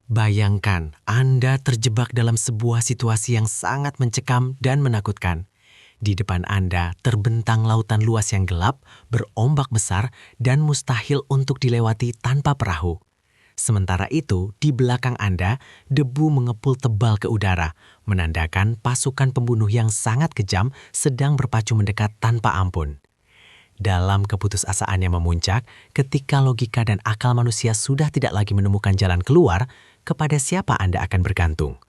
Bayangkan Anda terjebak dalam sebuah situasi yang sangat mencekam dan menakutkan. Di depan Anda terbentang lautan luas yang gelap, berombak besar, dan mustahil untuk dilewati tanpa perahu. Sementara itu, di belakang Anda, debu mengepul tebal ke udara, menandakan pasukan pembunuh yang sangat kejam sedang berpacu mendekat tanpa ampun. Dalam keputusasaan yang memuncak, ketika logika dan akal manusia sudah tidak lagi menemukan jalan keluar, kepada siapa Anda akan bergantung?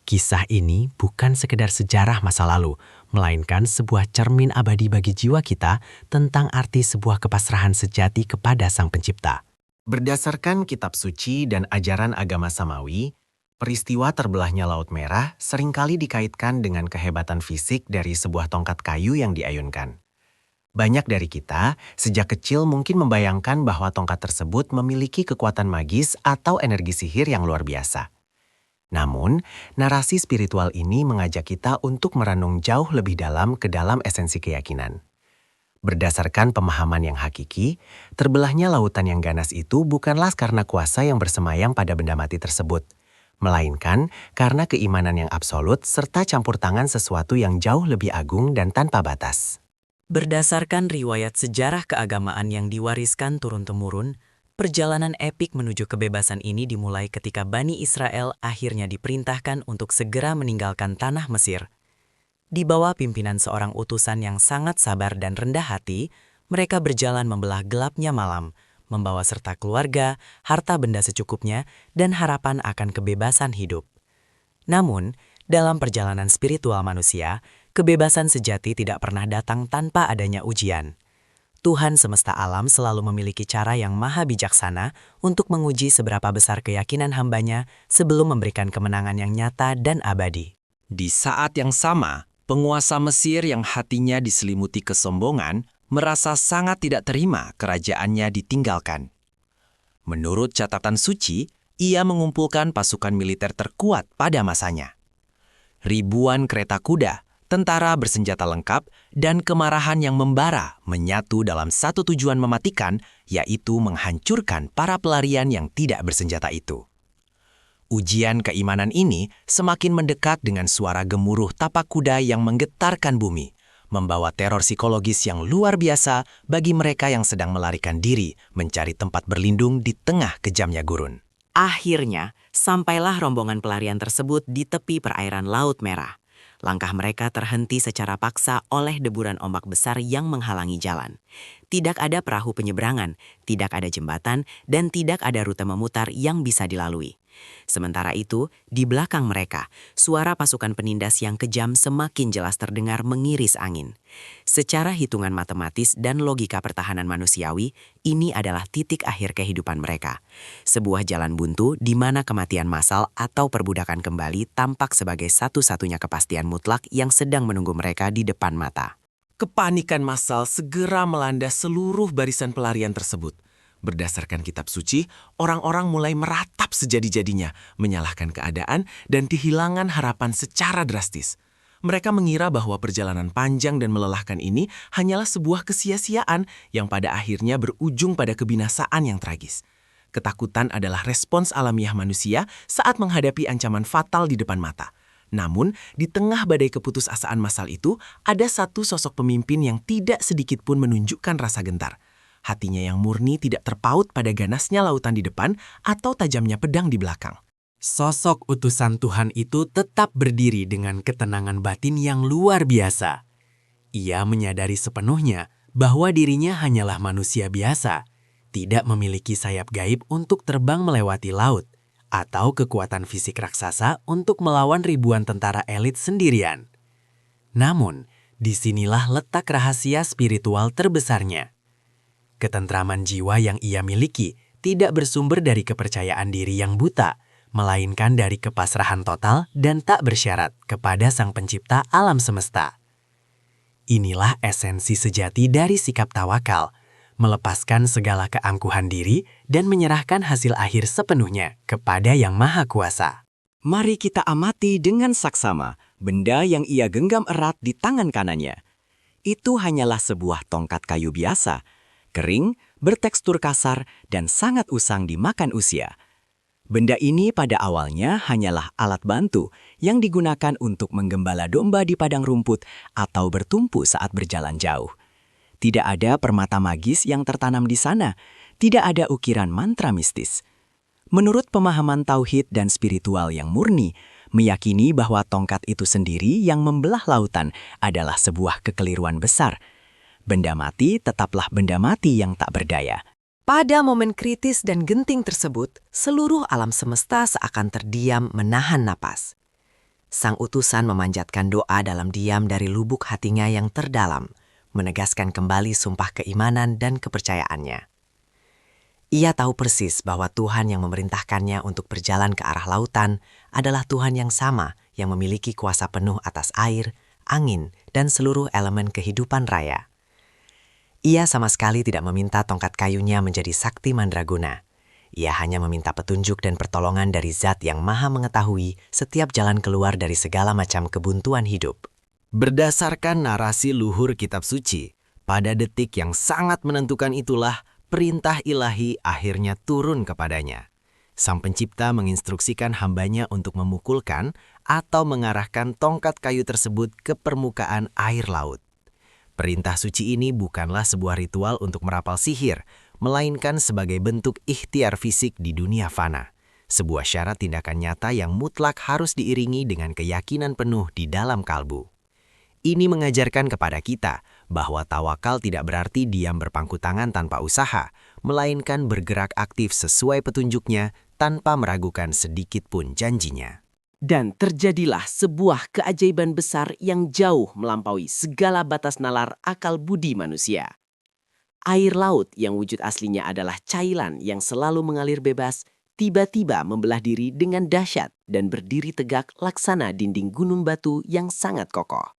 Kisah ini bukan sekedar sejarah masa lalu, melainkan sebuah cermin abadi bagi jiwa kita tentang arti sebuah kepasrahan sejati kepada Sang Pencipta. Berdasarkan kitab suci dan ajaran agama Samawi, peristiwa terbelahnya Laut Merah seringkali dikaitkan dengan kehebatan fisik dari sebuah tongkat kayu yang diayunkan. Banyak dari kita sejak kecil mungkin membayangkan bahwa tongkat tersebut memiliki kekuatan magis atau energi sihir yang luar biasa. Namun, narasi spiritual ini mengajak kita untuk merenung jauh lebih dalam ke dalam esensi keyakinan. Berdasarkan pemahaman yang hakiki, terbelahnya lautan yang ganas itu bukanlah karena kuasa yang bersemayam pada benda mati tersebut, melainkan karena keimanan yang absolut serta campur tangan sesuatu yang jauh lebih agung dan tanpa batas. Berdasarkan riwayat sejarah keagamaan yang diwariskan turun-temurun, perjalanan epik menuju kebebasan ini dimulai ketika Bani Israel akhirnya diperintahkan untuk segera meninggalkan tanah Mesir. Di bawah pimpinan seorang utusan yang sangat sabar dan rendah hati, mereka berjalan membelah gelapnya malam, membawa serta keluarga, harta benda secukupnya, dan harapan akan kebebasan hidup. Namun, dalam perjalanan spiritual manusia, kebebasan sejati tidak pernah datang tanpa adanya ujian. Tuhan semesta alam selalu memiliki cara yang maha bijaksana untuk menguji seberapa besar keyakinan hambanya sebelum memberikan kemenangan yang nyata dan abadi. Di saat yang sama, penguasa Mesir yang hatinya diselimuti kesombongan merasa sangat tidak terima kerajaannya ditinggalkan. Menurut catatan suci, ia mengumpulkan pasukan militer terkuat pada masanya. Ribuan kereta kuda, tentara bersenjata lengkap, dan kemarahan yang membara menyatu dalam satu tujuan mematikan, yaitu menghancurkan para pelarian yang tidak bersenjata itu. Ujian keimanan ini semakin mendekat dengan suara gemuruh tapak kuda yang menggetarkan bumi, membawa teror psikologis yang luar biasa bagi mereka yang sedang melarikan diri mencari tempat berlindung di tengah kejamnya gurun. Akhirnya, sampailah rombongan pelarian tersebut di tepi perairan Laut Merah. Langkah mereka terhenti secara paksa oleh deburan ombak besar yang menghalangi jalan. Tidak ada perahu penyeberangan, tidak ada jembatan, dan tidak ada rute memutar yang bisa dilalui. Sementara itu, di belakang mereka, suara pasukan penindas yang kejam semakin jelas terdengar mengiris angin. Secara hitungan matematis dan logika pertahanan manusiawi, ini adalah titik akhir kehidupan mereka. Sebuah jalan buntu di mana kematian massal atau perbudakan kembali tampak sebagai satu-satunya kepastian mutlak yang sedang menunggu mereka di depan mata. Kepanikan massal segera melanda seluruh barisan pelarian tersebut. Berdasarkan kitab suci, orang-orang mulai meratap sejadi-jadinya, menyalahkan keadaan, dan kehilangan harapan secara drastis. Mereka mengira bahwa perjalanan panjang dan melelahkan ini hanyalah sebuah kesia-siaan yang pada akhirnya berujung pada kebinasaan yang tragis. Ketakutan adalah respons alamiah manusia saat menghadapi ancaman fatal di depan mata. Namun, di tengah badai keputusasaan massal itu, ada satu sosok pemimpin yang tidak sedikit pun menunjukkan rasa gentar. Hatinya yang murni tidak terpaut pada ganasnya lautan di depan atau tajamnya pedang di belakang. Sosok utusan Tuhan itu tetap berdiri dengan ketenangan batin yang luar biasa. Ia menyadari sepenuhnya bahwa dirinya hanyalah manusia biasa, tidak memiliki sayap gaib untuk terbang melewati laut, atau kekuatan fisik raksasa untuk melawan ribuan tentara elit sendirian. Namun, disinilah letak rahasia spiritual terbesarnya. Ketentraman jiwa yang ia miliki tidak bersumber dari kepercayaan diri yang buta, melainkan dari kepasrahan total dan tak bersyarat kepada Sang Pencipta alam semesta. Inilah esensi sejati dari sikap tawakal, melepaskan segala keangkuhan diri dan menyerahkan hasil akhir sepenuhnya kepada Yang Maha Kuasa. Mari kita amati dengan saksama benda yang ia genggam erat di tangan kanannya. Itu hanyalah sebuah tongkat kayu biasa, kering, bertekstur kasar, dan sangat usang dimakan usia. Benda ini pada awalnya hanyalah alat bantu yang digunakan untuk menggembala domba di padang rumput atau bertumpu saat berjalan jauh. Tidak ada permata magis yang tertanam di sana, tidak ada ukiran mantra mistis. Menurut pemahaman tauhid dan spiritual yang murni, meyakini bahwa tongkat itu sendiri yang membelah lautan adalah sebuah kekeliruan besar. Benda mati tetaplah benda mati yang tak berdaya. Pada momen kritis dan genting tersebut, seluruh alam semesta seakan terdiam menahan napas. Sang utusan memanjatkan doa dalam diam dari lubuk hatinya yang terdalam, menegaskan kembali sumpah keimanan dan kepercayaannya. Ia tahu persis bahwa Tuhan yang memerintahkannya untuk berjalan ke arah lautan adalah Tuhan yang sama yang memiliki kuasa penuh atas air, angin, dan seluruh elemen kehidupan raya. Ia sama sekali tidak meminta tongkat kayunya menjadi sakti mandraguna. Ia hanya meminta petunjuk dan pertolongan dari Zat yang Maha Mengetahui setiap jalan keluar dari segala macam kebuntuan hidup. Berdasarkan narasi luhur kitab suci, pada detik yang sangat menentukan itulah perintah ilahi akhirnya turun kepadanya. Sang Pencipta menginstruksikan hambanya untuk memukulkan atau mengarahkan tongkat kayu tersebut ke permukaan air laut. Perintah suci ini bukanlah sebuah ritual untuk merapal sihir, melainkan sebagai bentuk ikhtiar fisik di dunia fana. Sebuah syarat tindakan nyata yang mutlak harus diiringi dengan keyakinan penuh di dalam kalbu. Ini mengajarkan kepada kita bahwa tawakal tidak berarti diam berpangku tangan tanpa usaha, melainkan bergerak aktif sesuai petunjuknya tanpa meragukan sedikit pun janjinya. Dan terjadilah sebuah keajaiban besar yang jauh melampaui segala batas nalar akal budi manusia. Air laut yang wujud aslinya adalah cairan yang selalu mengalir bebas, tiba-tiba membelah diri dengan dahsyat dan berdiri tegak laksana dinding gunung batu yang sangat kokoh.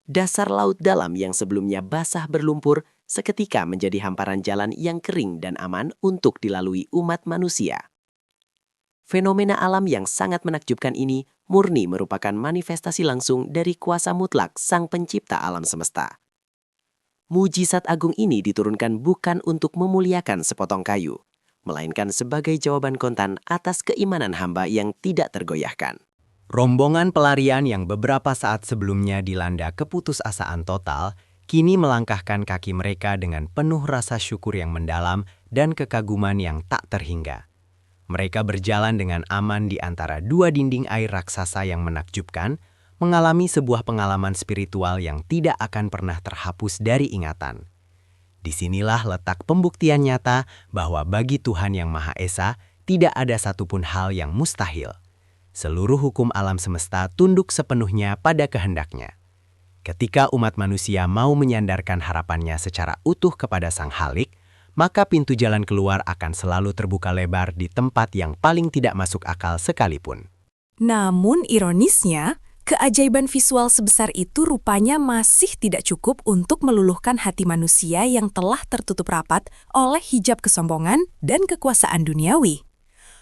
Dasar laut dalam yang sebelumnya basah berlumpur seketika menjadi hamparan jalan yang kering dan aman untuk dilalui umat manusia. Fenomena alam yang sangat menakjubkan ini murni merupakan manifestasi langsung dari kuasa mutlak Sang Pencipta alam semesta. Mujizat agung ini diturunkan bukan untuk memuliakan sepotong kayu, melainkan sebagai jawaban kontan atas keimanan hamba yang tidak tergoyahkan. Rombongan pelarian yang beberapa saat sebelumnya dilanda keputusasaan total, kini melangkahkan kaki mereka dengan penuh rasa syukur yang mendalam dan kekaguman yang tak terhingga. Mereka berjalan dengan aman di antara dua dinding air raksasa yang menakjubkan, mengalami sebuah pengalaman spiritual yang tidak akan pernah terhapus dari ingatan. Disinilah letak pembuktian nyata bahwa bagi Tuhan yang Maha Esa tidak ada satupun hal yang mustahil. Seluruh hukum alam semesta tunduk sepenuhnya pada kehendaknya. Ketika umat manusia mau menyandarkan harapannya secara utuh kepada Sang Halik, maka pintu jalan keluar akan selalu terbuka lebar di tempat yang paling tidak masuk akal sekalipun. Namun ironisnya, keajaiban visual sebesar itu rupanya masih tidak cukup untuk meluluhkan hati manusia yang telah tertutup rapat oleh hijab kesombongan dan kekuasaan duniawi.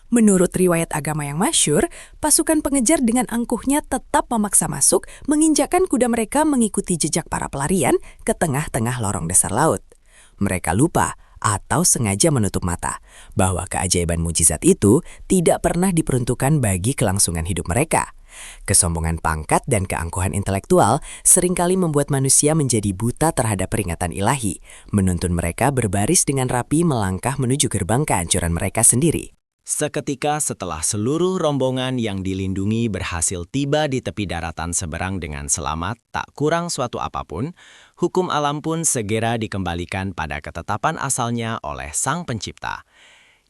Menurut riwayat agama yang masyhur, pasukan pengejar dengan angkuhnya tetap memaksa masuk, menginjakkan kuda mereka mengikuti jejak para pelarian ke tengah-tengah lorong dasar laut. Mereka lupa atau sengaja menutup mata bahwa keajaiban mujizat itu tidak pernah diperuntukkan bagi kelangsungan hidup mereka. Kesombongan pangkat dan keangkuhan intelektual seringkali membuat manusia menjadi buta terhadap peringatan ilahi, menuntun mereka berbaris dengan rapi melangkah menuju gerbang kehancuran mereka sendiri. Seketika setelah seluruh rombongan yang dilindungi berhasil tiba di tepi daratan seberang dengan selamat, tak kurang suatu apapun, hukum alam pun segera dikembalikan pada ketetapan asalnya oleh Sang Pencipta.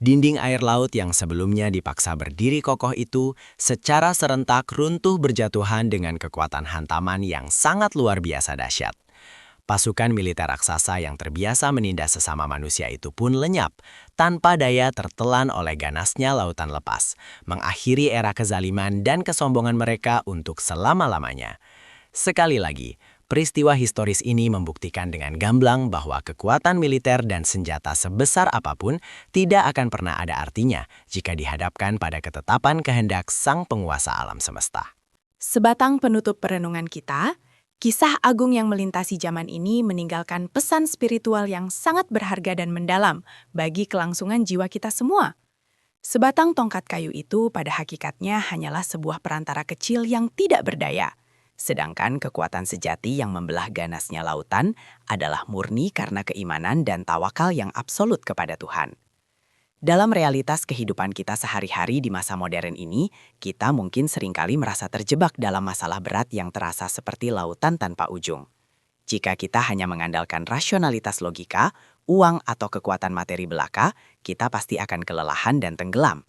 Dinding air laut yang sebelumnya dipaksa berdiri kokoh itu secara serentak runtuh berjatuhan dengan kekuatan hantaman yang sangat luar biasa dahsyat. Pasukan militer raksasa yang terbiasa menindas sesama manusia itu pun lenyap, tanpa daya tertelan oleh ganasnya lautan lepas, mengakhiri era kezaliman dan kesombongan mereka untuk selama-lamanya. Sekali lagi, peristiwa historis ini membuktikan dengan gamblang bahwa kekuatan militer dan senjata sebesar apapun tidak akan pernah ada artinya jika dihadapkan pada ketetapan kehendak Sang Penguasa alam semesta. Sebatang penutup perenungan kita, kisah agung yang melintasi zaman ini meninggalkan pesan spiritual yang sangat berharga dan mendalam bagi kelangsungan jiwa kita semua. Sebatang tongkat kayu itu pada hakikatnya hanyalah sebuah perantara kecil yang tidak berdaya. Sedangkan kekuatan sejati yang membelah ganasnya lautan adalah murni karena keimanan dan tawakal yang absolut kepada Tuhan. Dalam realitas kehidupan kita sehari-hari di masa modern ini, kita mungkin seringkali merasa terjebak dalam masalah berat yang terasa seperti lautan tanpa ujung. Jika kita hanya mengandalkan rasionalitas logika, uang atau kekuatan materi belaka, kita pasti akan kelelahan dan tenggelam.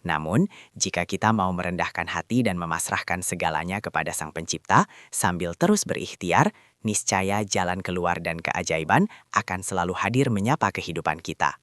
Namun, jika kita mau merendahkan hati dan memasrahkan segalanya kepada Sang Pencipta, sambil terus berikhtiar, niscaya jalan keluar dan keajaiban akan selalu hadir menyapa kehidupan kita.